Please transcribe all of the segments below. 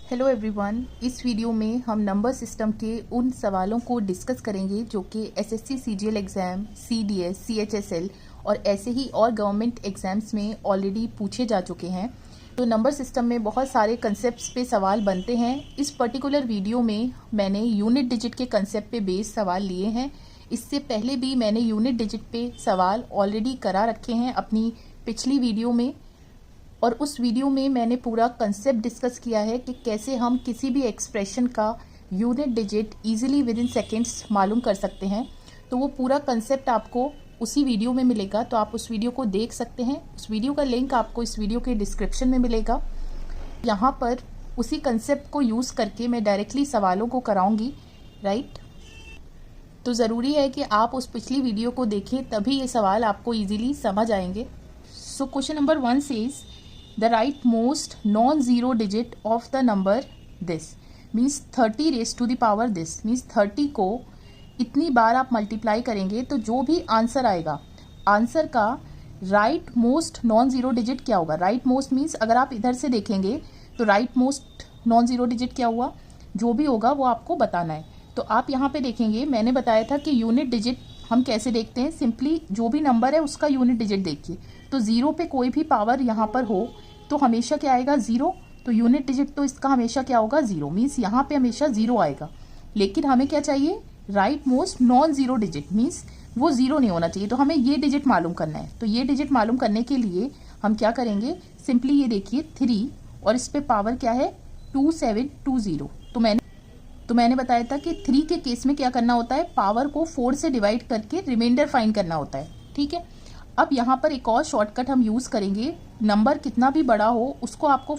Hello everyone, इस video में हम नंबर सिस्टम के उन सवालों को डिस्कस करेंगे जो कि SSC CGL exam, CDS, CHSL और ऐसे ही और गवर्नमेंट एग्ज़ाम्स में ऑलरेडी पूछे जा चुके हैं। तो नंबर सिस्टम में बहुत सारे कंसेप्ट्स पे सवाल बनते हैं। इस पर्टिकुलर वीडियो में मैंने यूनिट डिजिट के कंसेप्ट पे बेस्ड सवाल लिए हैं। इससे पहले भी मैंने यूनिट डिजिट पे सवाल ऑलरेडी करा रखे हैं अपनी पिछली वीडियो में, और उस वीडियो में मैंने पूरा कंसेप्ट डिस्कस किया है कि कैसे हम किसी भी एक्सप्रेशन का unit digit easily with in seconds मालूम कर सकते हैं। तो वो पूरा कंसेप्ट आपको उसी वीडियो में मिलेगा, तो आप उस वीडियो को देख सकते हैं। उस वीडियो का लिंक आपको इस वीडियो के डिस्क्रिप्शन में मिलेगा। यहाँ पर उसी कंसेप्ट को यूज़ करके मैं डायरेक्टली सवालों को कराऊंगी, राइट। तो ज़रूरी है कि आप उस पिछली वीडियो को देखें, तभी ये सवाल आपको ईजिली समझ आएंगे। So question number 1 says the rightmost non-zero digit of the number this means 30 raised to the power this means 30 को इतनी बार आप मल्टीप्लाई करेंगे तो जो भी आंसर आएगा, आंसर का right most non zero digit क्या होगा। राइट मोस्ट मीन्स अगर आप इधर से देखेंगे तो right most non zero digit क्या हुआ, जो भी होगा वो आपको बताना है। तो आप यहाँ पे देखेंगे, मैंने बताया था कि यूनिट डिजिट हम कैसे देखते हैं, सिंपली जो भी नंबर है उसका यूनिट डिजिट देखिए। तो जीरो पे कोई भी पावर यहाँ पर हो तो हमेशा क्या आएगा, जीरो। तो यूनिट डिजिट तो इसका हमेशा क्या होगा, जीरो। मीन्स यहाँ पे हमेशा जीरो आएगा। लेकिन हमें क्या चाहिए, right most non zero digit, means वो जीरो नहीं होना चाहिए। तो हमें ये डिजिट मालूम करना है। तो ये डिजिट मालूम करने के लिए हम क्या करेंगे, सिंपली ये देखिए 3 और इस पे पावर क्या है 2720। तो मैंने बताया था कि 3 के केस में क्या करना होता है, पावर को 4 से डिवाइड करके रिमाइंडर फाइंड करना होता है, ठीक है। अब यहाँ पर एक और शॉर्टकट हम यूज़ करेंगे। नंबर कितना भी बड़ा हो उसको आपको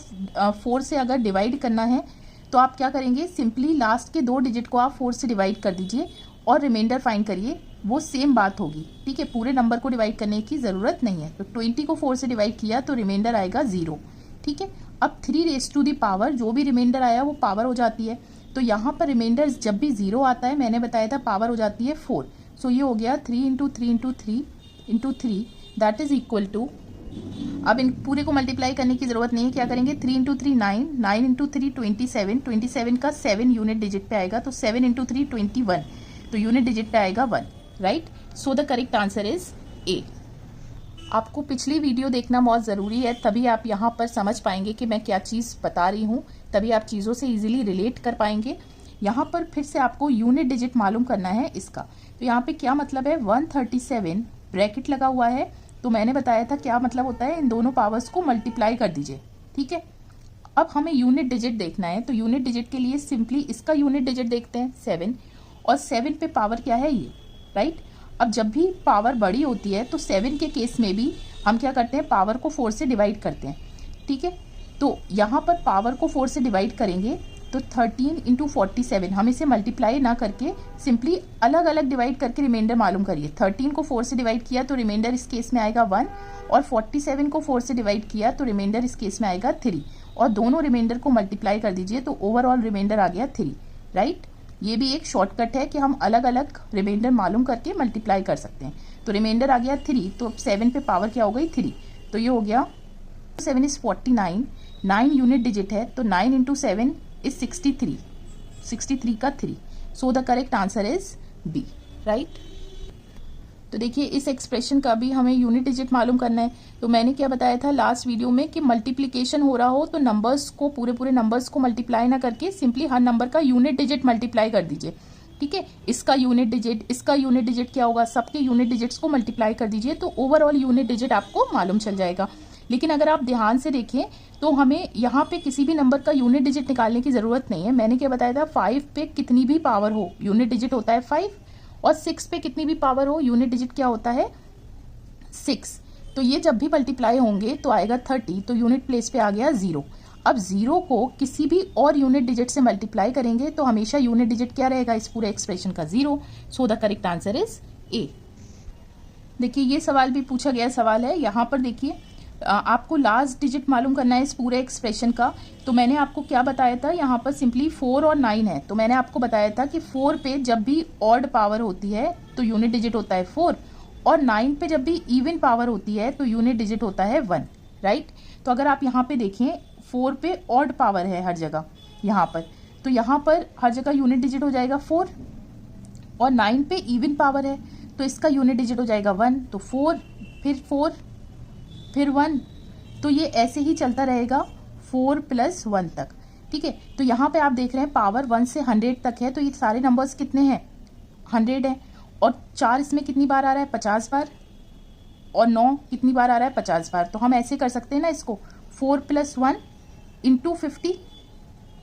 4 से अगर डिवाइड करना है तो आप क्या करेंगे, सिंपली लास्ट के 2 डिजिट को आप 4 से डिवाइड कर दीजिए और रिमाइंडर फाइंड करिए, वो सेम बात होगी, ठीक है। पूरे नंबर को डिवाइड करने की ज़रूरत नहीं है। तो 20 को 4 से डिवाइड किया तो रिमाइंडर आएगा 0, ठीक है। अब 3 रेज़ टू दी पावर, जो भी रिमाइंडर आया वो पावर हो जाती है। तो यहाँ पर रिमाइंडर जब भी 0 आता है, मैंने बताया था पावर हो जाती है 4। सो ये हो गया 3 into 3 into 3 into 3 that is equal to, अब इन पूरे को मल्टीप्लाई करने की जरूरत नहीं है। क्या करेंगे, 3 इंटू 3 9, 9 इंटू 3 27, 27 का 7 यूनिट डिजिट पे आएगा। तो 7 इंटू 3 21, तो यूनिट डिजिट पे आएगा 1, right. So the correct answer is ए। आपको पिछली वीडियो देखना बहुत ज़रूरी है, तभी आप यहाँ पर समझ पाएंगे कि मैं क्या चीज़ बता रही हूँ, तभी आप चीज़ों से इजीली रिलेट कर पाएंगे। यहाँ पर फिर से आपको यूनिट डिजिट मालूम करना है इसका। तो यहाँ पे क्या मतलब है, 137 ब्रैकेट लगा हुआ है। तो मैंने बताया था क्या मतलब होता है, इन दोनों पावर्स को मल्टीप्लाई कर दीजिए, ठीक है। अब हमें यूनिट डिजिट देखना है। तो यूनिट डिजिट के लिए सिंपली इसका यूनिट डिजिट देखते हैं 7, और 7 पे पावर क्या है ये, राइट। अब जब भी पावर बड़ी होती है तो 7 के केस में भी हम क्या करते हैं, पावर को 4 से डिवाइड करते हैं, ठीक है। तो यहाँ पर पावर को 4 से डिवाइड करेंगे तो 13 इंटू 47, हम इसे मल्टीप्लाई ना करके सिंपली अलग अलग डिवाइड करके रिमाइंडर मालूम करिए। 13 को 4 से डिवाइड किया तो रिमाइंडर इस केस में आएगा 1, और 47 को 4 से डिवाइड किया तो रिमाइंडर इस केस में आएगा 3, और दोनों रिमाइंडर को मल्टीप्लाई कर दीजिए तो ओवरऑल रिमाइंडर आ गया 3, राइट। ये भी एक शॉर्टकट है कि हम अलग अलग रिमाइंडर मालूम करके मल्टीप्लाई कर सकते हैं। तो रिमाइंडर आ गया 3, तो अब 7 पे पावर क्या हो gई 3, तो ये हो गया 7 इज 49, 9 यूनिट डिजिट है। तो 9 इंटू 7 इज 63, 63 का 3। So the correct answer is B, right. तो देखिए इस एक्सप्रेशन का भी हमें यूनिट डिजिट मालूम करना है। तो मैंने क्या बताया था लास्ट वीडियो में कि मल्टीप्लिकेशन हो रहा हो तो नंबर्स को, पूरे नंबर्स को मल्टीप्लाई ना करके सिंपली हर नंबर का यूनिट डिजिट मल्टीप्लाई कर दीजिए, ठीक है। इसका यूनिट डिजिट, इसका यूनिट डिजिट क्या होगा, सबके यूनिट डिजिट्स को मल्टीप्लाई कर दीजिए तो ओवरऑल यूनिट डिजिट आपको मालूम चल जाएगा। लेकिन अगर आप ध्यान से देखें तो हमें यहाँ पे किसी भी नंबर का यूनिट डिजिट निकालने की ज़रूरत नहीं है। मैंने क्या बताया था, 5 पे कितनी भी पावर हो यूनिट डिजिट होता है 5, और 6 पे कितनी भी पावर हो यूनिट डिजिट क्या होता है 6। तो ये जब भी मल्टीप्लाई होंगे तो आएगा 30, तो यूनिट प्लेस पे आ गया 0। अब 0 को किसी भी और यूनिट डिजिट से मल्टीप्लाई करेंगे तो हमेशा यूनिट डिजिट क्या रहेगा इस पूरे एक्सप्रेशन का, 0। So the correct answer is ए। देखिए ये सवाल भी पूछा गया सवाल है। यहाँ पर देखिए आपको लास्ट डिजिट मालूम करना है इस पूरे एक्सप्रेशन का। तो मैंने आपको क्या बताया था, यहाँ पर सिंपली 4 और 9 है। तो मैंने आपको बताया था कि 4 पे जब भी ऑड पावर होती है तो यूनिट डिजिट होता है 4, और 9 पे जब भी इवन पावर होती है तो यूनिट डिजिट होता है 1, राइट। तो अगर आप यहाँ पे देखें 4 पे ऑड पावर है हर जगह यहाँ पर, तो यहाँ पर हर जगह यूनिट डिजिट हो जाएगा 4, और 9 पे इवन पावर है तो इसका यूनिट डिजिट हो जाएगा 1, तो 4 फिर 1, तो ये ऐसे ही चलता रहेगा 4 + 1 तक। ठीक है, तो यहाँ पे आप देख रहे हैं पावर 1 से 100 तक है, तो ये सारे नंबर्स कितने हैं 100 है, और 4 इसमें कितनी बार आ रहा है 50 बार, और 9 कितनी बार आ रहा है 50 बार। तो हम ऐसे कर सकते हैं ना इसको 4 + 1 × 50।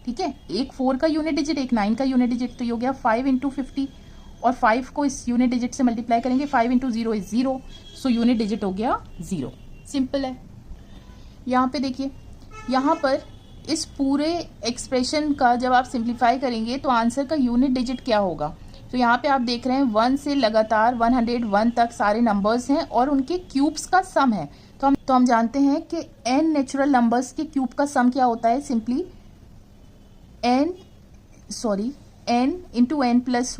ठीक है, एक 4 का यूनिट डिजिट एक 9 का यूनिट डिजिट, तो ये हो गया 5 × 50, और 5 को इस यूनिट डिजिट से मल्टीप्लाई करेंगे, 5 × 0 = 0, सो यूनिट डिजिट हो गया 0। सिंपल है। यहाँ पे देखिए, यहाँ पर इस पूरे एक्सप्रेशन का जब आप सिंप्लीफाई करेंगे तो आंसर का यूनिट डिजिट क्या होगा। तो यहाँ पे आप देख रहे हैं 1 से लगातार 101 तक सारे नंबर्स हैं और उनके क्यूब्स का सम है। तो हम जानते हैं कि n नेचुरल नंबर्स के क्यूब का सम क्या होता है, simply n × n +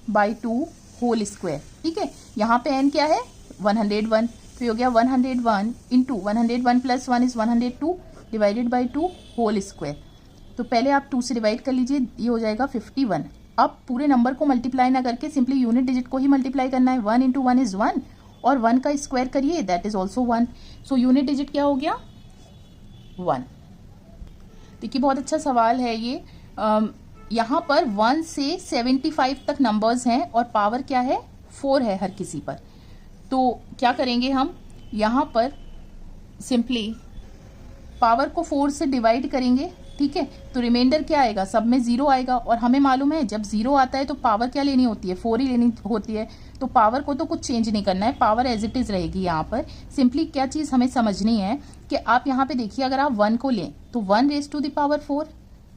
1/2 whole square. ठीक है, यहाँ पे n क्या है 101, तो हो गया 101 × 101 + 1 = 102 / 2 होल स्क्वायर। तो पहले आप 2 से डिवाइड कर लीजिए, ये हो जाएगा 51। अब पूरे नंबर को मल्टीप्लाई ना करके सिंपली यूनिट डिजिट को ही मल्टीप्लाई करना है। 1 × 1 = 1, और 1 का स्क्वायर करिए, that is also 1, so unit digit क्या हो गया 1। देखिए बहुत अच्छा सवाल है ये। यहाँ पर 1 से 75 तक नंबर्स हैं और पावर क्या है 4 है हर किसी पर। तो क्या करेंगे हम, यहाँ पर सिंपली पावर को 4 से डिवाइड करेंगे। ठीक है, तो रिमाइंडर क्या आएगा, सब में 0 आएगा, और हमें मालूम है जब 0 आता है तो पावर क्या लेनी होती है 4 ही लेनी होती है। तो पावर को तो कुछ चेंज नहीं करना है, पावर एज इट इज रहेगी। यहाँ पर सिंपली क्या चीज़ हमें समझनी है कि आप यहाँ पे देखिए, अगर आप 1 को लें तो 1 raised to the power 4,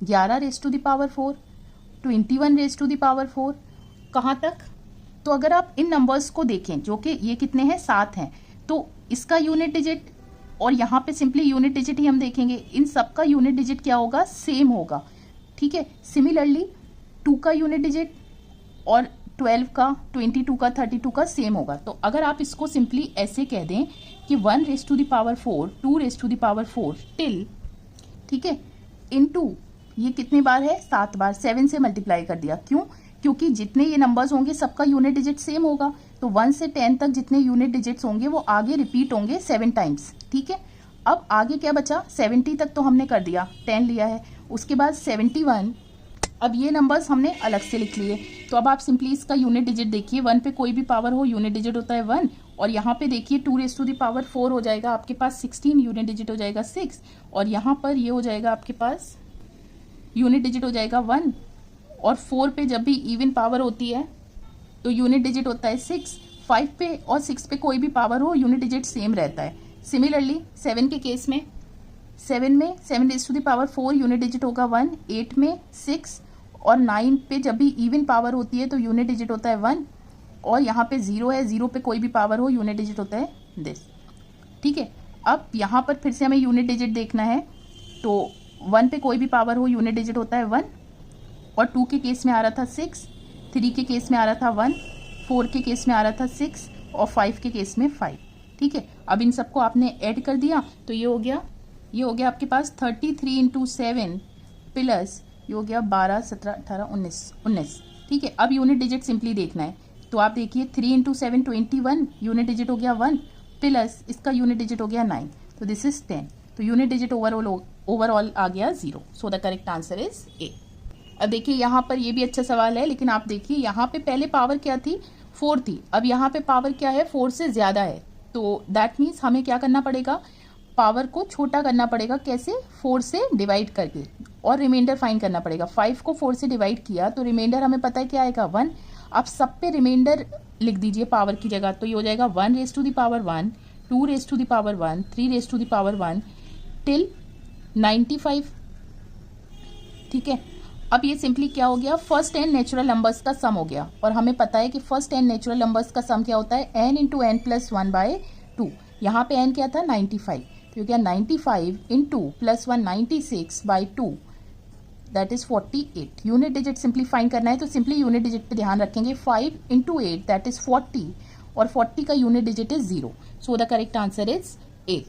11 raised to the power 4, 21 raised to the power 4, कहाँ तक। तो अगर आप इन नंबर्स को देखें जो कि ये कितने हैं 7 हैं, तो इसका यूनिट डिजिट और यहाँ पे सिंपली यूनिट डिजिट ही हम देखेंगे, इन सब का यूनिट डिजिट क्या होगा सेम होगा। ठीक है, सिमिलरली 2 का यूनिट डिजिट और 12 का, 22 का, 32 का सेम होगा। तो अगर आप इसको सिंपली ऐसे कह दें कि 1 raised to the power 4, 2 raised to the power 4 till, ठीक है, इनटू ये कितनी बार है 7 बार, 7 से मल्टीप्लाई कर दिया। क्यों, क्योंकि जितने ये नंबर्स होंगे सबका यूनिट डिजिट सेम होगा, तो 1 से 10 तक जितने यूनिट डिजिट्स होंगे वो आगे रिपीट होंगे 7 टाइम्स। ठीक है, अब आगे क्या बचा, 70 तक तो हमने कर दिया, 10 लिया है, उसके बाद 71, अब ये नंबर्स हमने अलग से लिख लिए। तो अब आप सिंपली इसका यूनिट डिजिट देखिए, 1 पे कोई भी पावर हो यूनिट डिजिट होता है 1, और यहाँ पे देखिए 2 raised to the power 4 हो जाएगा आपके पास 16, यूनिट डिजिट हो जाएगा 6, और यहाँ पर ये हो जाएगा आपके पास यूनिट डिजिट हो जाएगा 1, और 4 पे जब भी इवन पावर होती है तो यूनिट डिजिट होता है 6, 5 पे और 6 पे कोई भी पावर हो यूनिट डिजिट सेम रहता है। सिमिलरली 7 के केस में 7 raised to the power 4 unit digit होगा 1, 8 में 6, और 9 पे जब भी इवन पावर होती है तो यूनिट डिजिट होता है 1, और यहाँ पे 0 है, 0 पे कोई भी पावर हो यूनिट डिजिट होता है दिस। ठीक है, अब यहाँ पर फिर से हमें यूनिट डिजिट देखना है, तो 1 पे कोई भी पावर हो यूनिट डिजिट होता है 1, और 2 के केस में आ रहा था 6, 3 के केस में आ रहा था 1, 4 के केस में आ रहा था 6, और 5 के केस में 5। ठीक है, अब इन सबको आपने ऐड कर दिया तो ये हो गया आपके पास 33 × 7 प्लस ये हो गया 12, 17, 18, 19। ठीक है, अब यूनिट डिजिट सिंपली देखना है, तो आप देखिए 3 × 7 21, यूनिट डिजिट हो गया 1, प्लस इसका यूनिट डिजिट हो गया 9, तो दिस इज 10, तो यूनिट डिजिट ओवरऑल आ गया 0, so the correct answer is ए। अब देखिए यहाँ पर ये भी अच्छा सवाल है, लेकिन आप देखिए यहाँ पे पहले पावर क्या थी 4 थी, अब यहाँ पे पावर क्या है 4 से ज़्यादा है, तो दैट मीन्स हमें क्या करना पड़ेगा, पावर को छोटा करना पड़ेगा। कैसे, 4 से डिवाइड करके, और रिमाइंडर फाइंड करना पड़ेगा। 5 को 4 से डिवाइड किया तो रिमाइंडर हमें पता है क्या आएगा 1। आप सब पे रिमाइंडर लिख दीजिए पावर की जगह, तो ये हो जाएगा 1 raised to the power 1, 2 raised to the power 1, 3 raised to the power 1 till 95। ठीक है, अब ये सिंपली क्या हो गया, फर्स्ट n नेचुरल नंबर्स का सम हो गया, और हमें पता है कि फर्स्ट n नेचुरल नंबर्स का सम क्या होता है n × n + 1/2। यहाँ पे n क्या था 95, तो ये क्या 95 × +1 96/2, that is 48। Unit digit simply find करना है, तो सिंपली यूनिट डिजिट पे ध्यान रखेंगे, 5 × 8 दैट इज 40, और 40 का unit digit is 0, so the correct answer is A.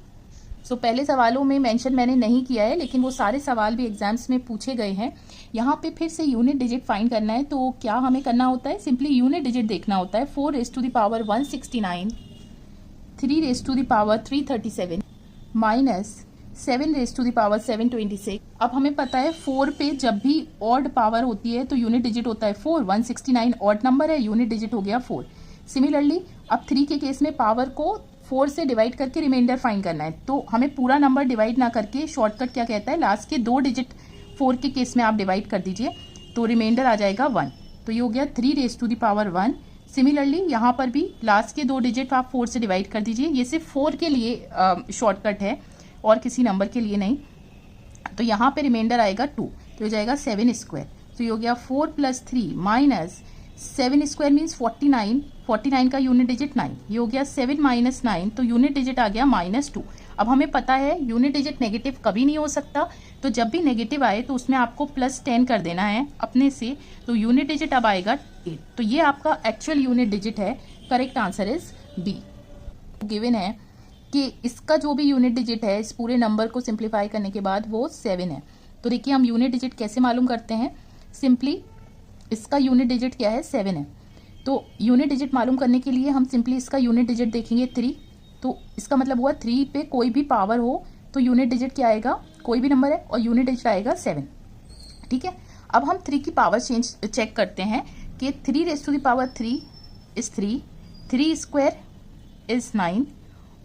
So पहले सवालों में मेंशन मैंने नहीं किया है, लेकिन वो सारे सवाल भी एग्जाम्स में पूछे गए हैं। यहाँ पे फिर से यूनिट डिजिट फाइंड करना है, तो क्या हमें करना होता है, सिंपली यूनिट डिजिट देखना होता है। 4 raise to the power 169, 3 raise to the power 337 minus 7 raise to the power 726। अब हमें पता है 4 पे जब भी ऑड पावर होती है तो यूनिट डिजिट होता है 4। 169 ऑड नंबर है, यूनिट डिजिट हो गया 4। सिमिलरली अब 3 के केस में पावर को 4 से डिवाइड करके रिमाइंडर फाइंड करना है, तो हमें पूरा नंबर डिवाइड ना करके शॉर्टकट क्या कहता है, लास्ट के 2 डिजिट 4 के केस में आप डिवाइड कर दीजिए, तो रिमाइंडर आ जाएगा 1। तो ये हो गया 3 raise to the power 1। Similarly यहाँ पर भी लास्ट के 2 डिजिट आप 4 से डिवाइड कर दीजिए। ये सिर्फ 4 के लिए शॉर्टकट है और किसी नंबर के लिए नहीं। तो यहाँ पे रिमाइंडर आएगा 2, तो हो जाएगा 7 स्क्वायर। तो ये हो गया 4 + 3 माइनस 7 स्क्वायर मीन्स 49। 49 का यूनिट डिजिट 9। ये हो गया 7 - 9, तो यूनिट डिजिट आ गया -2। अब हमें पता है यूनिट डिजिट नेगेटिव कभी नहीं हो सकता, तो जब भी नेगेटिव आए तो उसमें आपको +10 कर देना है अपने से, तो यूनिट डिजिट अब आएगा 8। तो ये आपका एक्चुअल यूनिट डिजिट है। Correct answer is B. Given है कि इसका जो भी यूनिट डिजिट है इस पूरे नंबर को सिंप्लीफाई करने के बाद वो 7 है। तो देखिए हम यूनिट डिजिट कैसे मालूम करते हैं, सिंपली इसका यूनिट डिजिट क्या है, 7 है। तो यूनिट डिजिट मालूम करने के लिए हम सिंपली इसका यूनिट डिजिट देखेंगे 3। तो इसका मतलब हुआ 3 पे कोई भी पावर हो तो यूनिट डिजिट क्या आएगा, कोई भी नंबर है, और यूनिट डिजिट आएगा 7। ठीक है, अब हम 3 की पावर चेक करते हैं कि 3 raise to the power 3 is 3, 3 square is 9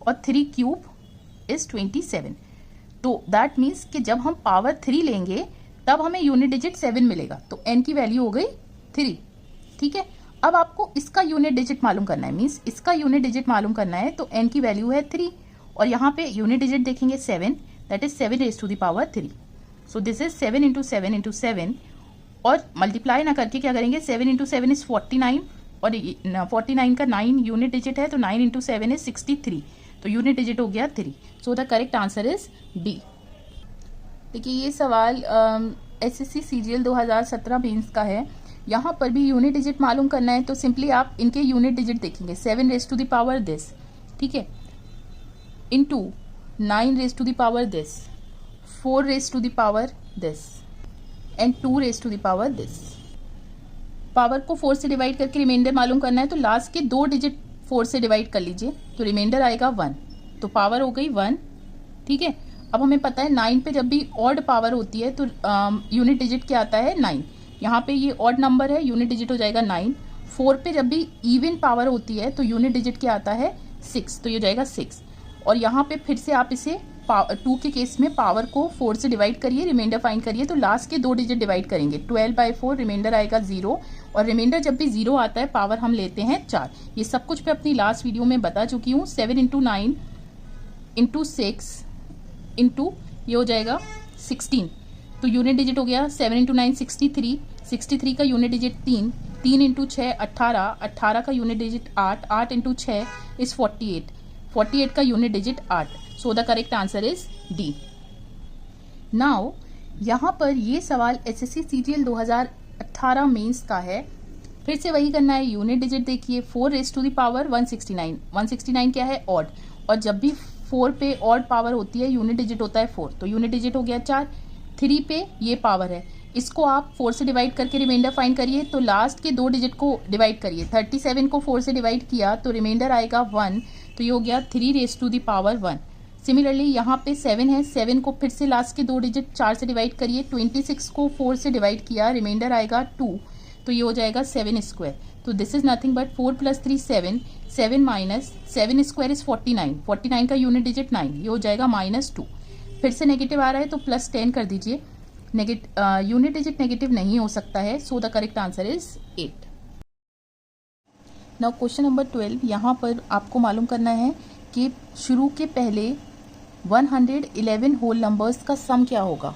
और 3 क्यूब इज 27। तो दैट मीन्स कि जब हम पावर 3 लेंगे तब हमें यूनिट डिजिट 7 मिलेगा, तो n की वैल्यू हो गई 3। ठीक है, अब आपको इसका यूनिट डिजिट मालूम करना है, मीन्स इसका यूनिट डिजिट मालूम करना है, तो n की वैल्यू है 3 और यहाँ पे यूनिट डिजिट देखेंगे 7, that is 7 raise to the power 3। So this is 7 × 7 × 7 और मल्टीप्लाई ना करके क्या करेंगे, 7 × 7 इज 49 और 49 का 9 यूनिट डिजिट है, तो 9 × 7 इज 63, तो यूनिट डिजिट हो गया 3। So the correct answer is D. देखिए ये सवाल SSC CGL 2017 मेंस का है। यहाँ पर भी यूनिट डिजिट मालूम करना है, तो सिंपली आप इनके यूनिट डिजिट देखेंगे 7 raise to the power this, ठीक है, into 9 raise to the power this, 4 raise to the power this and 2 raise to the power this. Power को 4 से डिवाइड करके रिमाइंडर मालूम करना है, तो लास्ट के 2 डिजिट 4 से डिवाइड कर लीजिए, तो रिमाइंडर आएगा 1, तो पावर हो गई 1। ठीक है, अब हमें पता है 9 पे जब भी ऑड पावर होती है तो यूनिट डिजिट क्या आता है, 9। यहाँ पे ये ऑड नंबर है, यूनिट डिजिट हो जाएगा 9। 4 पे जब भी इवन पावर होती है तो यूनिट डिजिट क्या आता है, 6, तो ये हो जाएगा 6। और यहाँ पे फिर से आप इसे 2 के केस में पावर को 4 से डिवाइड करिए, रिमाइंडर फाइंड करिए, तो लास्ट के 2 डिजिट डिवाइड करेंगे, 12/4, रिमाइंडर आएगा 0। और रिमाइंडर जब भी 0 आता है पावर हम लेते हैं 4। ये सब कुछ मैं अपनी लास्ट वीडियो में बता चुकी हूँ। 7 × 9 × 6 इंटू ये हो जाएगा 16, तो यूनिट डिजिट हो गया 7 × 9 63, 63 का यूनिट डिजिट 3, 3 × 6 18, 18 का यूनिट डिजिट 8, 8 × 6 इज 48, 48 का unit digit 8। So the correct answer is D. Now यहाँ पर ये सवाल SSC CGL 2018 मेंस का है। फिर से वही करना है, यूनिट डिजिट देखिए 4 रेज़ टू द पावर 169। 169 क्या है, ऑड, और जब भी 4 पे ऑड पावर होती है यूनिट डिजिट होता है 4, तो यूनिट डिजिट हो गया 4। 3 पे ये पावर है, इसको आप 4 से डिवाइड करके रिमाइंडर फाइंड करिए, तो लास्ट के 2 डिजिट को डिवाइड करिए। 37 को 4 से डिवाइड किया तो रिमाइंडर आएगा 1, तो ये हो गया 3 raise to the power 1। Similarly यहाँ पे 7 है, 7 को फिर से लास्ट के 2 डिजिट 4 से डिवाइड करिए। 26 को 4 से डिवाइड किया, रिमाइंडर आएगा 2, तो ये हो जाएगा 7 स्क्वायर। तो this is nothing but 4 + 3 7, 7 minus 7 square is 49, 49 का यूनिट डिजिट 9, ये हो जाएगा -2। फिर से नेगेटिव आ रहा है तो +10 कर दीजिए, यूनिट डिजिट नेगेटिव नहीं हो सकता है। सो the correct answer is 8। Now question number 12, यहाँ पर आपको मालूम करना है कि शुरू के पहले 111 होल नंबर्स का सम क्या होगा।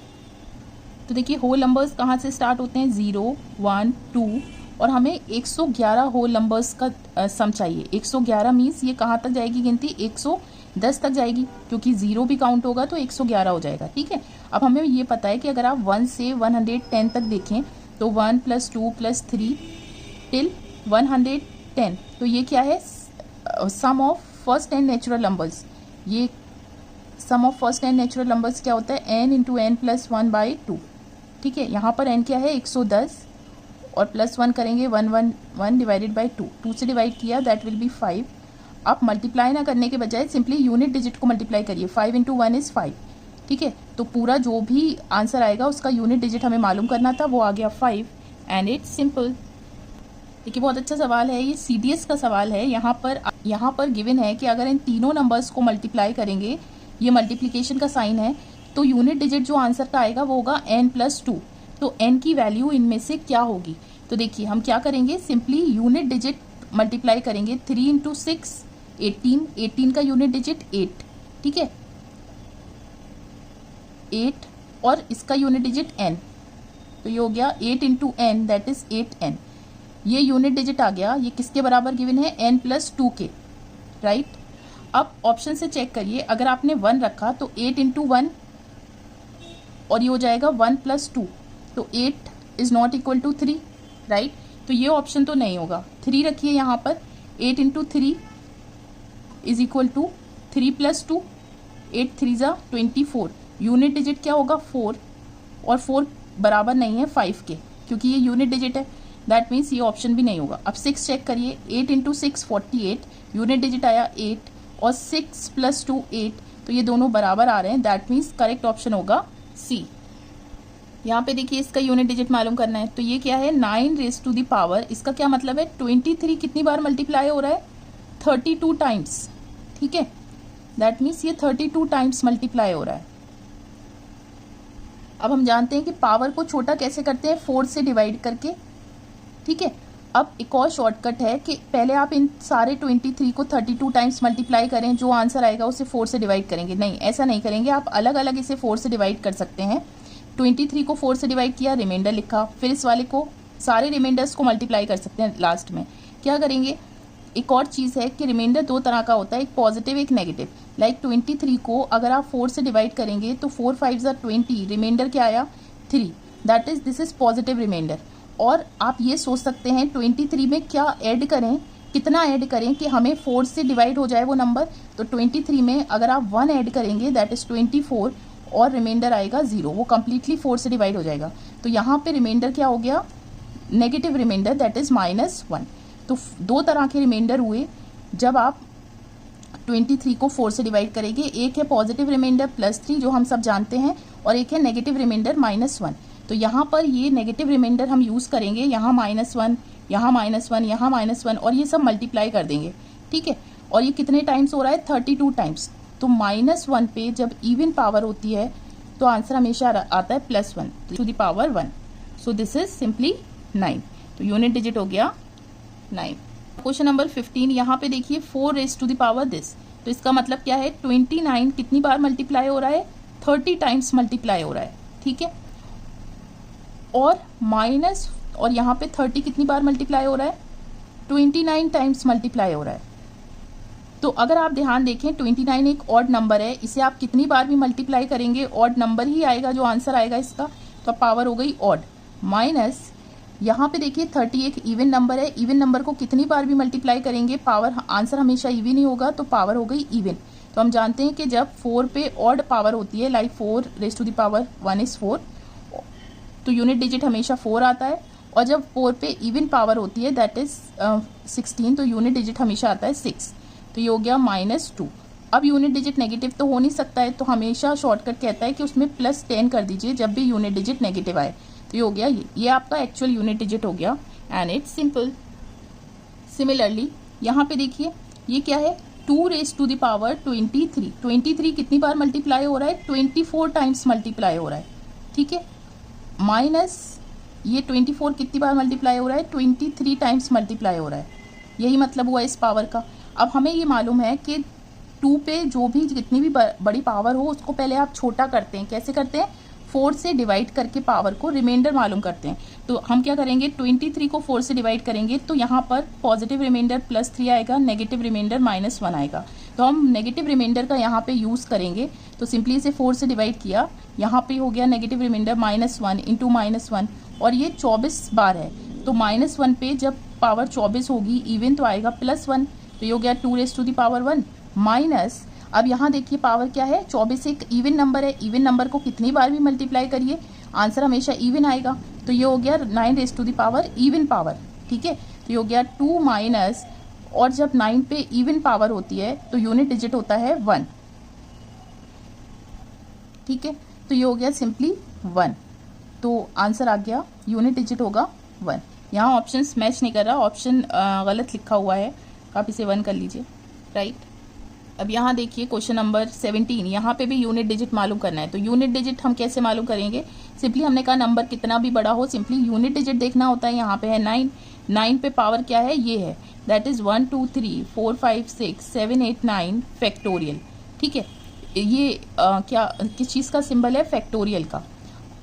तो देखिए होल नंबर्स कहाँ से स्टार्ट होते हैं, 0 1 2, और हमें 111 होल नंबर्स का सम चाहिए। 111 मीन्स ये कहाँ तक जाएगी गिनती, 110 तक जाएगी, क्योंकि 0 भी काउंट होगा तो 111 हो जाएगा। ठीक है, अब हमें ये पता है कि अगर आप 1 से 110 तक देखें तो 1 + 2 + 3 टिल 110, तो ये क्या है, sum of first 10 natural numbers. ये sum of first n natural numbers क्या होता है, n इंटू एन प्लस 1/2। ठीक है, यहाँ पर n क्या है 110 और प्लस 1 करेंगे 1 डिवाइडेड बाई 2 से डिवाइड किया दैट विल बी 5। आप मल्टीप्लाई ना करने के बजाय सिंपली यूनिट डिजिट को मल्टीप्लाई करिए, 5 इंटू 1 इज़ 5। ठीक है, तो पूरा जो भी आंसर आएगा उसका यूनिट डिजिट हमें मालूम करना था, वो आ गया 5 एंड इट्स सिंपल। देखिए बहुत अच्छा सवाल है, ये CDS का सवाल है। यहाँ पर गिवन है कि अगर इन तीनों नंबर्स को मल्टीप्लाई करेंगे, ये मल्टीप्लिकेशन का साइन है, तो यूनिट डिजिट जो आंसर का आएगा वो होगा n+2। तो n की वैल्यू इनमें से क्या होगी? तो देखिए हम क्या करेंगे, सिंपली यूनिट डिजिट मल्टीप्लाई करेंगे। 3 इंटू 6 18 का यूनिट डिजिट 8। ठीक है, 8 और इसका यूनिट डिजिट n, तो ये हो गया 8 into n that is 8n। ये यूनिट डिजिट आ गया, ये किसके बराबर गिवन है, n+2 के, राइट। अब ऑप्शन से चेक करिए, अगर आपने 1 रखा तो 8 इंटू 1 और ये हो जाएगा 1 + 2, तो 8 is not equal to 3, right. तो ये ऑप्शन तो नहीं होगा। 3 रखिए यहाँ पर, 8 इंटू 3 इज इक्वल टू 3 + 2, 8 3 ज़ा 24। यूनिट डिजिट क्या होगा 4, और 4 बराबर नहीं है 5 के, क्योंकि ये यूनिट डिजिट है, दैट मीन्स ये ऑप्शन भी नहीं होगा। अब 6 चेक करिए, 8 इंटू 6 48, यूनिट डिजिट आया 8 और 6 + 2 8, तो ये दोनों बराबर आ रहे हैं, दैट मीन्स करेक्ट ऑप्शन होगा C। यहाँ पे देखिए इसका यूनिट डिजिट मालूम करना है, तो ये क्या है 9^, इसका क्या मतलब है 23 कितनी बार मल्टीप्लाई हो रहा है, 32 टाइम्स। ठीक है, दैट मीन्स ये 32 टाइम्स मल्टीप्लाई हो रहा है। अब हम जानते हैं कि पावर को छोटा कैसे करते हैं, 4 से डिवाइड करके। ठीक है, अब एक और शॉर्टकट है कि पहले आप इन सारे 23 को 32 टाइम्स मल्टीप्लाई करें, जो आंसर आएगा उसे 4 से डिवाइड करेंगे। नहीं, ऐसा नहीं करेंगे, आप अलग अलग इसे 4 से डिवाइड कर सकते हैं। 23 को 4 से डिवाइड किया, रिमाइंडर लिखा, फिर इस वाले को सारे रिमाइंडर्स को मल्टीप्लाई कर सकते हैं। लास्ट में क्या करेंगे, एक और चीज़ है कि रिमाइंडर 2 तरह का होता है, एक पॉजिटिव एक नेगेटिव। लाइक 23 को अगर आप 4 से डिवाइड करेंगे तो 4 5 ज़ा 20, रिमाइंडर क्या आया 3, that is this is positive reminder. और आप ये सोच सकते हैं 23 में क्या ऐड करें, कितना ऐड करें कि हमें 4 से डिवाइड हो जाए वो नंबर। तो 23 में अगर आप 1 ऐड करेंगे दैट इज 24 और रिमाइंडर आएगा 0, वो कम्प्लीटली 4 से डिवाइड हो जाएगा। तो यहाँ पे रिमाइंडर क्या हो गया, नेगेटिव रिमाइंडर, दैट इज -1। तो 2 तरह के रिमाइंडर हुए जब आप 23 को 4 से डिवाइड करेंगे। एक है पॉजिटिव रिमाइंडर +3 जो हम सब जानते हैं, और एक है नेगेटिव रिमाइंडर -1। तो यहाँ पर ये नेगेटिव रिमाइंडर हम यूज़ करेंगे, यहाँ -1, यहाँ -1, यहाँ -1, और ये सब मल्टीप्लाई कर देंगे। ठीक है, और ये कितने टाइम्स हो रहा है 32 टाइम्स। तो -1 पे जब इवन पावर होती है तो आंसर हमेशा आता है +1 to the power 1। So this is simply 9। तो यूनिट डिजिट हो गया 9। क्वेश्चन नंबर 15, यहाँ पे देखिए 4 raised to the power this, तो इसका मतलब क्या है 29 कितनी बार मल्टीप्लाई हो रहा है, 30 टाइम्स मल्टीप्लाई हो रहा है। ठीक है, और यहाँ पे 30 कितनी बार मल्टीप्लाई हो रहा है, 29 टाइम्स मल्टीप्लाई हो रहा है। तो अगर आप ध्यान देखें 29 एक ऑड नंबर है, इसे आप कितनी बार भी मल्टीप्लाई करेंगे ऑड नंबर ही आएगा जो आंसर आएगा इसका, तो पावर हो गई ऑड। माइनस यहाँ पे देखिए 30 एक इवन नंबर है, इवन नंबर को कितनी बार भी मल्टीप्लाई करेंगे पावर आंसर हमेशा इवन ही होगा, तो पावर हो गई इवन। तो हम जानते हैं कि जब 4 पे ऑड पावर होती है, like 4 raised to the power 1 is 4, तो यूनिट डिजिट हमेशा 4 आता है। और जब 4 पे इवन पावर होती है दैट इज 16, तो यूनिट डिजिट हमेशा आता है 6। तो ये हो गया -2। अब यूनिट डिजिट नेगेटिव तो हो नहीं सकता है, तो हमेशा शॉर्टकट कहता है कि उसमें +10 कर दीजिए जब भी यूनिट डिजिट नेगेटिव आए। तो ये हो गया, ये आपका एक्चुअल यूनिट डिजिट हो गया एंड इट्स सिंपल। सिमिलरली यहाँ पे देखिए ये क्या है 2 raised to the power 23। 23 कितनी बार मल्टीप्लाई हो रहा है, 24 टाइम्स मल्टीप्लाई हो रहा है। ठीक है, माइनस ये 24 कितनी बार मल्टीप्लाई हो रहा है, 23 टाइम्स मल्टीप्लाई हो रहा है। यही मतलब हुआ इस पावर का। अब हमें ये मालूम है कि 2 पे जो भी जितनी भी बड़ी पावर हो उसको पहले आप छोटा करते हैं। कैसे करते हैं, 4 से डिवाइड करके पावर को रिमाइंडर मालूम करते हैं। तो हम क्या करेंगे 23 को 4 से डिवाइड करेंगे तो यहाँ पर पॉजिटिव रिमाइंडर +3 आएगा, नेगेटिव रिमाइंडर -1 आएगा। तो हम नेगेटिव रिमाइंडर का यहाँ पे यूज़ करेंगे, तो सिंपली इसे 4 से डिवाइड किया, यहाँ पे हो गया नेगेटिव रिमाइंडर -1 इंटू -1, और ये 24 बार है। तो -1 पे जब पावर 24 होगी इवन तो आएगा +1, तो ये हो गया 2 raised to the power 1 minus. अब यहाँ देखिए पावर क्या है, 24 एक इवन नंबर है, इवन नंबर को कितनी बार भी मल्टीप्लाई करिए आंसर हमेशा इवन आएगा। तो ये हो गया 9 raise to the power even power, ठीक है। तो ये हो गया 2 माइनस, और जब 9 पे इवन पावर होती है तो यूनिट डिजिट होता है 1, ठीक है। तो ये हो गया सिंपली 1, तो आंसर आ गया यूनिट डिजिट होगा 1। यहाँ ऑप्शन मैच नहीं कर रहा, ऑप्शन गलत लिखा हुआ है, आप इसे 1 कर लीजिए, राइट। अब यहाँ देखिए क्वेश्चन नंबर 17, यहाँ पे भी यूनिट डिजिट मालूम करना है। तो यूनिट डिजिट हम कैसे मालूम करेंगे, सिंपली हमने कहा नंबर कितना भी बड़ा हो सिंपली यूनिट डिजिट देखना होता है। यहाँ पे है 9, 9 पे पावर क्या है, ये है, दैट इज 1 2 3 4 5 6 7 8 9 फैक्टोरियल, ठीक है। ये क्या किस चीज़ का सिंबल है, फैक्टोरियल का।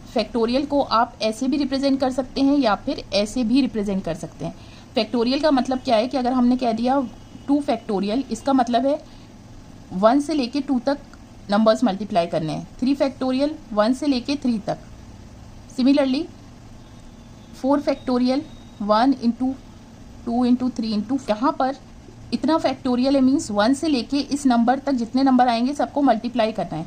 फैक्टोरियल को आप ऐसे भी रिप्रेजेंट कर सकते हैं या फिर ऐसे भी रिप्रेजेंट कर सकते हैं। फैक्टोरियल का मतलब क्या है कि अगर हमने कह दिया 2 फैक्टोरियल, इसका मतलब है 1 से लेके 2 तक नंबर्स मल्टीप्लाई करने हैं। 3 फैक्टोरियल 1 से लेके 3 तक। Similarly 4 factorial 1 into 2 into 3 into, यहाँ पर इतना फैक्टोरियल है मीन्स 1 से लेके इस नंबर तक जितने नंबर आएंगे सबको मल्टीप्लाई करना है।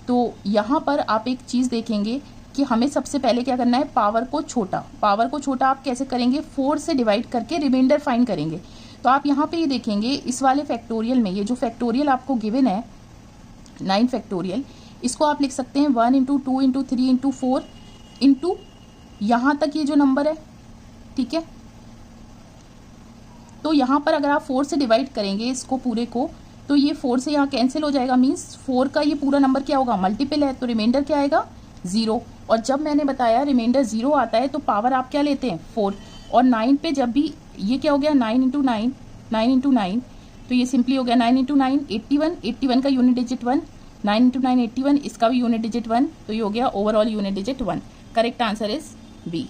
तो यहाँ पर आप एक चीज़ देखेंगे कि हमें सबसे पहले क्या करना है, पावर को छोटा। पावर को छोटा आप कैसे करेंगे, 4 से डिवाइड करके रिमाइंडर फाइंड करेंगे। तो आप यहाँ पे ये देखेंगे इस वाले फैक्टोरियल में, ये जो फैक्टोरियल आपको गिवन है 9 फैक्टोरियल, इसको आप लिख सकते हैं 1 इंटू 2 इंटू 3 इंटू 4 इंटू यहाँ तक ये जो नंबर है, ठीक है। तो यहाँ पर अगर आप 4 से डिवाइड करेंगे इसको पूरे को, तो ये 4 से यहाँ कैंसिल हो जाएगा, मीन्स 4 का ये पूरा नंबर क्या होगा, मल्टीपल है, तो रिमाइंडर क्या आएगा 0। और जब मैंने बताया रिमाइंडर 0 आता है तो पावर आप क्या लेते हैं 4, और 9 पे जब भी ये क्या हो गया 9 इंटू 9, 9 इंटू 9, तो ये सिंपली हो गया 9 इंटू 9 81, 81 का यूनिट डिजिट 1, 9 इंटू 9 81, इसका भी यूनिट डिजिट 1, तो ये हो गया overall unit digit 1। Correct answer is B.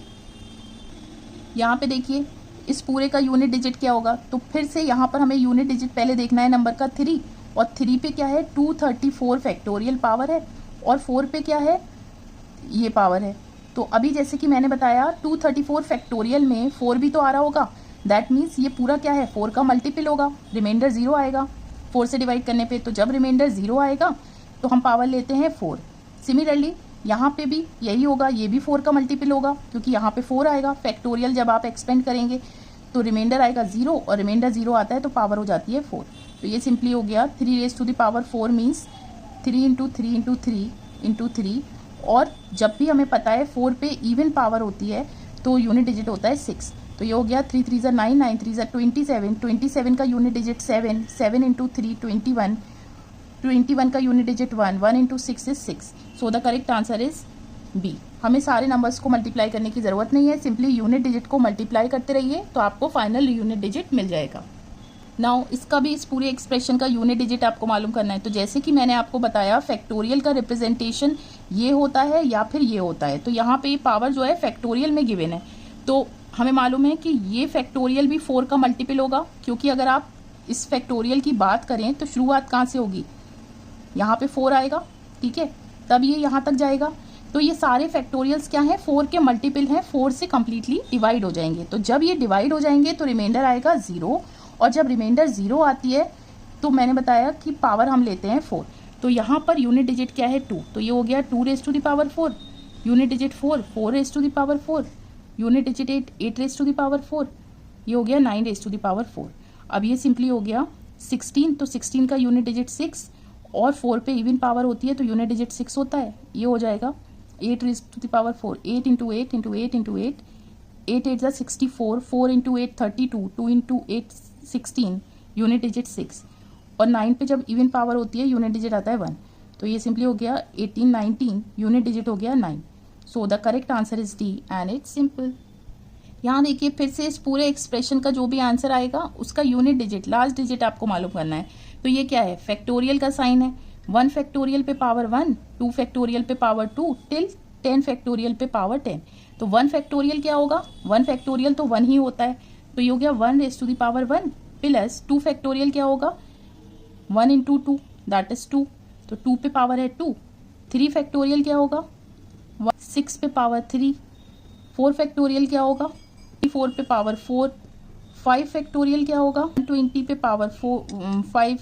यहाँ पे देखिए इस पूरे का यूनिट डिजिट क्या होगा, तो फिर से यहाँ पर हमें यूनिट डिजिट पहले देखना है नंबर का 3, और 3 पे क्या है 234 फैक्टोरियल पावर है, और 4 पे क्या है ये पावर है। तो अभी जैसे कि मैंने बताया 234 फैक्टोरियल में 4 भी तो आ रहा होगा, दैट मीन्स ये पूरा क्या है 4 का मल्टीपल होगा, रिमाइंडर 0 आएगा 4 से डिवाइड करने पे। तो जब रिमाइंडर 0 आएगा तो हम पावर लेते हैं 4। सिमिलरली यहाँ पे भी यही होगा, ये भी 4 का मल्टीपल होगा क्योंकि यहाँ पे 4 आएगा। फैक्टोरियल जब आप एक्सपेंड करेंगे तो रिमाइंडर आएगा 0, और रिमाइंडर 0 आता है तो पावर हो जाती है 4। तो ये सिंपली हो गया 3 raise to the power 4 means 3 into 3 into 3 into 3। और जब भी हमें पता है 4 पे इवन पावर होती है तो यूनिट डिजिट होता है 6। तो ये हो गया 3 3 ज़ा 9, 9 3 ज़ा 27, 27 का यूनिट डिजिट 7, 7 इंटू 3 21, 21 का unit digit 1, 1 into 6 is 6। So the correct answer is B. हमें सारे नंबर्स को मल्टीप्लाई करने की ज़रूरत नहीं है, सिंपली यूनिट डिजिट को मल्टीप्लाई करते रहिए तो आपको फाइनल यूनिट डिजिट मिल जाएगा। नाउ इसका भी इस पूरे एक्सप्रेशन का यूनिट डिजिट आपको मालूम करना है। तो जैसे कि मैंने आपको बताया फैक्टोरियल का रिप्रेजेंटेशन ये होता है या फिर ये होता है। तो यहाँ पे पावर जो है फैक्टोरियल में गिवन है, तो हमें मालूम है कि ये फैक्टोरियल भी 4 का मल्टीपल होगा, क्योंकि अगर आप इस फैक्टोरियल की बात करें तो शुरुआत कहाँ से होगी, यहाँ पे 4 आएगा, ठीक है, तब ये यहाँ तक जाएगा। तो ये सारे फैक्टोरियल्स क्या हैं, 4 के मल्टीपल हैं, 4 से कम्प्लीटली डिवाइड हो जाएंगे। तो जब ये डिवाइड हो जाएंगे तो रिमाइंडर आएगा 0, और जब रिमाइंडर 0 आती है तो मैंने बताया कि पावर हम लेते हैं 4। तो यहाँ पर यूनिट डिजिट क्या है 2, तो ये हो गया 2 raise to the power 4, unit digit 4, 4 raise to the power 4, unit digit 8, 8 raise to the power 4, ये हो गया 9 रेज़ टू द पावर 4। अब ये सिंपली हो गया 16, तो 16 का यूनिट डिजिट 6, और 4 पे इवन पावर होती है तो यूनिट डिजिट 6 होता है, ये हो जाएगा 8 raise to the power 4, 8 into 8 into 8 into 8, 8 8 ज़ा 64, 4 इंटू 8 32, 2 इंटू 8 16, यूनिट डिजिट 6, और 9 पे जब इवन पावर होती है यूनिट डिजिट आता है 1। तो ये सिंपली हो गया 18 19, यूनिट डिजिट हो गया 9। सो the correct answer is D and it's simple. यहाँ देखिए फिर से इस पूरे एक्सप्रेशन का जो भी आंसर आएगा उसका यूनिट डिजिट लास्ट डिजिट आपको मालूम करना है। तो ये क्या है, फैक्टोरियल का साइन है, 1 फैक्टोरियल पे पावर 1, 2 फैक्टोरियल पे पावर 2 टिल 10 फैक्टोरियल पे पावर 10। तो 1 फैक्टोरियल क्या होगा, 1 फैक्टोरियल तो 1 ही होता है, तो ये हो गया 1 raise to the power 1 plus 2 factorial क्या होगा 1 इंटू 2 दैट इज 2, तो 2 पे पावर है 2। 3 फैक्टोरियल क्या होगा 6 पे पावर 3, 4 फैक्टोरियल क्या होगा 4 पे पावर 4, 5 फैक्टोरियल क्या होगा 120 पे पावर 5,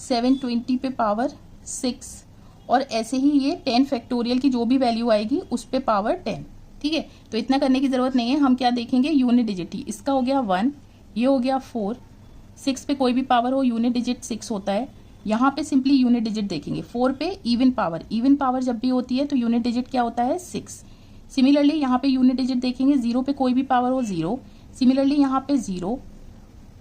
720 पे पावर 6 और ऐसे ही ये 10 फैक्टोरियल की जो भी वैल्यू आएगी उस पे पावर 10। ठीक है, तो इतना करने की ज़रूरत नहीं है। हम क्या देखेंगे, यूनिट डिजिट ही। इसका हो गया 1, ये हो गया 4, 6 पे कोई भी पावर हो यूनिट डिजिट 6 होता है। यहाँ पे सिंपली यूनिट डिजिट देखेंगे। 4 पे इवन पावर जब भी होती है तो यूनिट डिजिट क्या होता है, 6। सिमिलरली यहाँ पे यूनिट डिजिट देखेंगे, 0 पे कोई भी पावर हो 0, सिमिलरली यहाँ पे 0।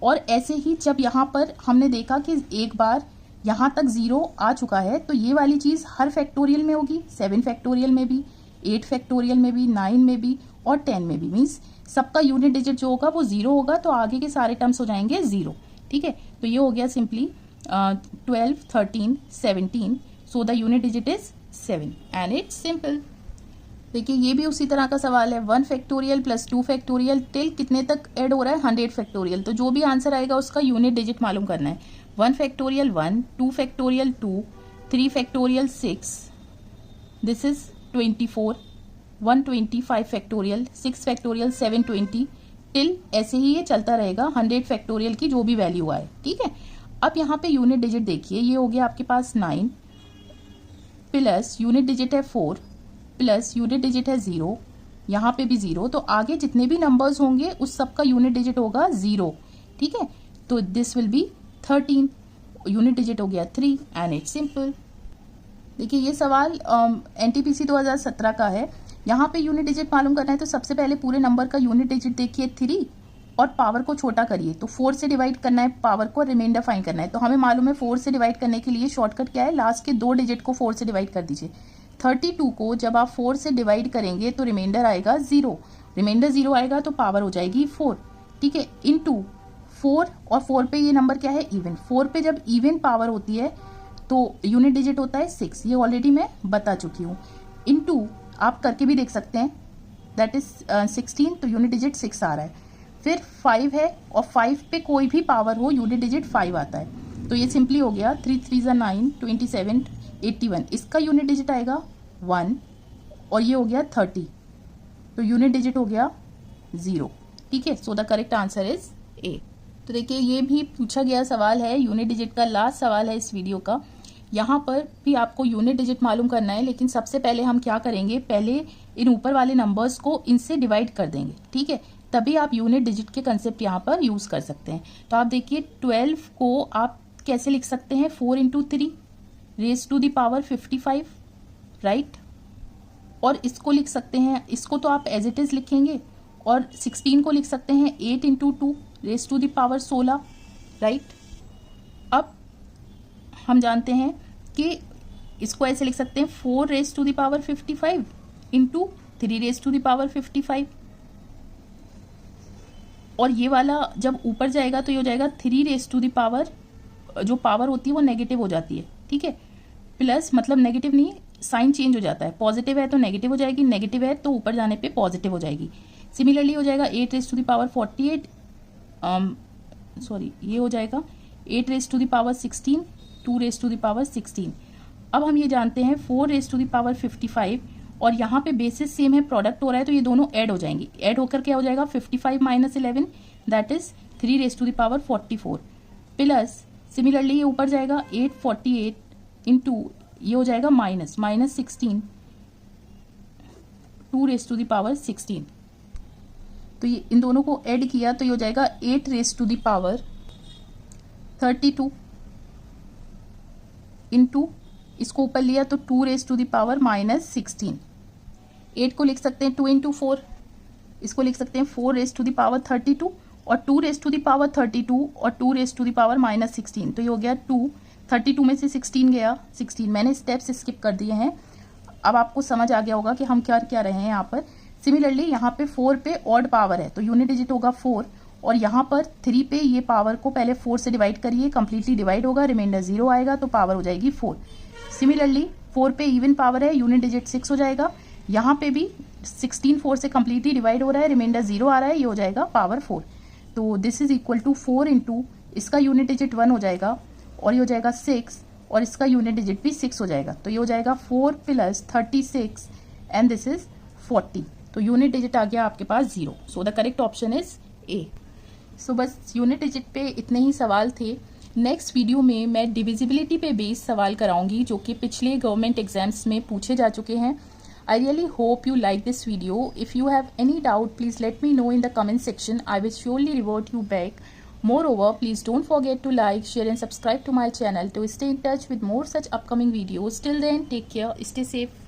और ऐसे ही जब यहाँ पर हमने देखा कि एक बार यहाँ तक 0 आ चुका है तो ये वाली चीज़ हर फैक्टोरियल में होगी, 7 फैक्टोरियल में भी, 8 फैक्टोरियल में भी, 9 में भी और 10 में भी। मीन्स सबका यूनिट डिजिट जो होगा वो 0 होगा, तो आगे के सारे टर्म्स हो जाएंगे 0। ठीक है, तो ये हो गया simply 12, 13, 17। So the unit digit is 7 and it's simple. देखिए ये भी उसी तरह का सवाल है, 1 फैक्टोरियल प्लस 2 फैक्टोरियल टिल कितने तक ऐड हो रहा है, 100 फैक्टोरियल। तो जो भी आंसर आएगा उसका यूनिट डिजिट मालूम करना है। 1 factorial 1, 2 factorial 2, 3 factorial 6, this is 24, 125 factorial, 6 factorial 720 till ऐसे ही ये चलता रहेगा 100 फैक्टोरियल की जो भी वैल्यू आए। ठीक है, अब यहाँ पे यूनिट डिजिट देखिए, ये हो गया आपके पास 9 प्लस यूनिट डिजिट है 4 प्लस यूनिट डिजिट है 0, यहाँ पे भी 0, तो आगे जितने भी नंबर्स होंगे उस सब का यूनिट डिजिट होगा 0। ठीक है, तो this will be 13, unit digit हो गया 3 एंड इट्स सिंपल। देखिए ये सवाल एनटीपीसी 2017 का है। यहाँ पे यूनिट डिजिट मालूम करना है तो सबसे पहले पूरे नंबर का यूनिट डिजिट देखिए 3 और पावर को छोटा करिए, तो 4 से डिवाइड करना है पावर को, रिमाइंडर फाइंड करना है। तो हमें मालूम है 4 से डिवाइड करने के लिए शॉर्टकट क्या है, लास्ट के 2 डिजिट को 4 से डिवाइड कर दीजिए। 32 को जब आप 4 से डिवाइड करेंगे तो रिमाइंडर आएगा 0, रिमाइंडर 0 आएगा तो पावर हो जाएगी 4। ठीक है, इनटू 4 और 4 पे ये नंबर क्या है, इवन। 4 पे जब इवन पावर होती है तो यूनिट डिजिट होता है 6, ये ऑलरेडी मैं बता चुकी हूँ। इनटू आप करके भी देख सकते हैं, दैट इज 16, तो यूनिट डिजिट 6 आ रहा है। फिर 5 है और 5 पे कोई भी पावर हो यूनिट डिजिट 5 आता है, तो ये सिंपली हो गया 3 3 9, 27, 81, इसका यूनिट डिजिट आएगा 1 और ये हो गया 30, तो यूनिट डिजिट हो गया 0। ठीक है, सो द करेक्ट आंसर इज ए। तो देखिए ये भी पूछा गया सवाल है, यूनिट डिजिट का लास्ट सवाल है इस वीडियो का। यहाँ पर भी आपको यूनिट डिजिट मालूम करना है, लेकिन सबसे पहले हम क्या करेंगे, पहले इन ऊपर वाले नंबर्स को इनसे डिवाइड कर देंगे। ठीक है, तभी आप यूनिट डिजिट के कंसेप्ट यहाँ पर यूज कर सकते हैं। तो आप देखिए 12 को आप कैसे लिख सकते हैं, 4 × 3 raise to the power 55, right. और इसको लिख सकते हैं, इसको तो आप एज इट इज लिखेंगे, और 16 को लिख सकते हैं 8 × 2 raise to the power 16, right. अब हम जानते हैं कि इसको ऐसे लिख सकते हैं 4 raise to the power 55 × 3 raise to the power 55, और ये वाला जब ऊपर जाएगा तो ये हो जाएगा 3 रेज टू द पावर, जो पावर होती है वो नेगेटिव हो जाती है। ठीक है, प्लस मतलब नेगेटिव नहीं, साइन चेंज हो जाता है, पॉजिटिव है तो नेगेटिव हो जाएगी, नेगेटिव है तो ऊपर जाने पे पॉजिटिव हो जाएगी। सिमिलरली हो जाएगा 8 रेज टू द पावर 48, ये हो जाएगा 8 raise to the power 16, 2 raise to the power 16। अब हम ये जानते हैं 4 रेज टू द पावर 55, और यहाँ पे बेसिस सेम है, प्रोडक्ट हो रहा है, तो ये दोनों ऐड हो जाएंगे। ऐड होकर क्या हो जाएगा 55 - 11, that is 3 raise to the power 44, plus similarly ये ऊपर जाएगा 848 × ये हो जाएगा -16, 2 रेज टू द पावर 16। तो ये इन दोनों को ऐड किया तो ये हो जाएगा 8 रेज टू द पावर 32 × इसको ऊपर लिया तो 2 रेज टू द पावर -16। 8 को लिख सकते हैं 2 × 4, इसको लिख सकते हैं 4 रेज टू द पावर 32 और 2 रेज टू द पावर 32 और 2 रेज टू द पावर -16, तो ये हो गया 2। 32 में से 16 गया, 16 मैंने स्टेप्स स्किप कर दिए हैं। अब आपको समझ आ गया होगा कि हम क्या क्या रहे हैं यहाँ पर। सिमिलरली यहाँ पे 4 पे ऑड पावर है तो यूनिट डिजिट होगा 4, और यहाँ पर 3 पे ये पावर को पहले 4 से डिवाइड करिए, कंप्लीटली डिवाइड होगा, रिमाइंडर 0 आएगा तो पावर हो जाएगी 4। सिमिलरली 4 पे इवन पावर है, यूनिट डिजिट 6 हो जाएगा। यहाँ पे भी 16 4 से कंप्लीटली डिवाइड हो रहा है, रिमाइंडर 0 आ रहा है, ये हो जाएगा पावर 4। तो दिस इज इक्वल टू 4 × इसका यूनिट डिजिट 1 हो जाएगा, और ये हो जाएगा 6, और इसका यूनिट डिजिट भी 6 हो जाएगा, तो ये हो जाएगा 4 + 36 एंड दिस इज 40। तो यूनिट डिजिट आ गया आपके पास 0। So the correct option is A. So बस यूनिट डिजिट पे इतने ही सवाल थे। नेक्स्ट वीडियो में मैं डिविजिबिलिटी पे बेस्ड सवाल कराऊंगी जो कि पिछले गवर्नमेंट एग्जाम्स में पूछे जा चुके हैं। I really hope you like this video. If you have any doubt, please let me know in the comment section. I will surely revert you back. Moreover, please don't forget to like, share and subscribe to my channel to stay in touch with more such upcoming videos. Till then, take care, stay safe.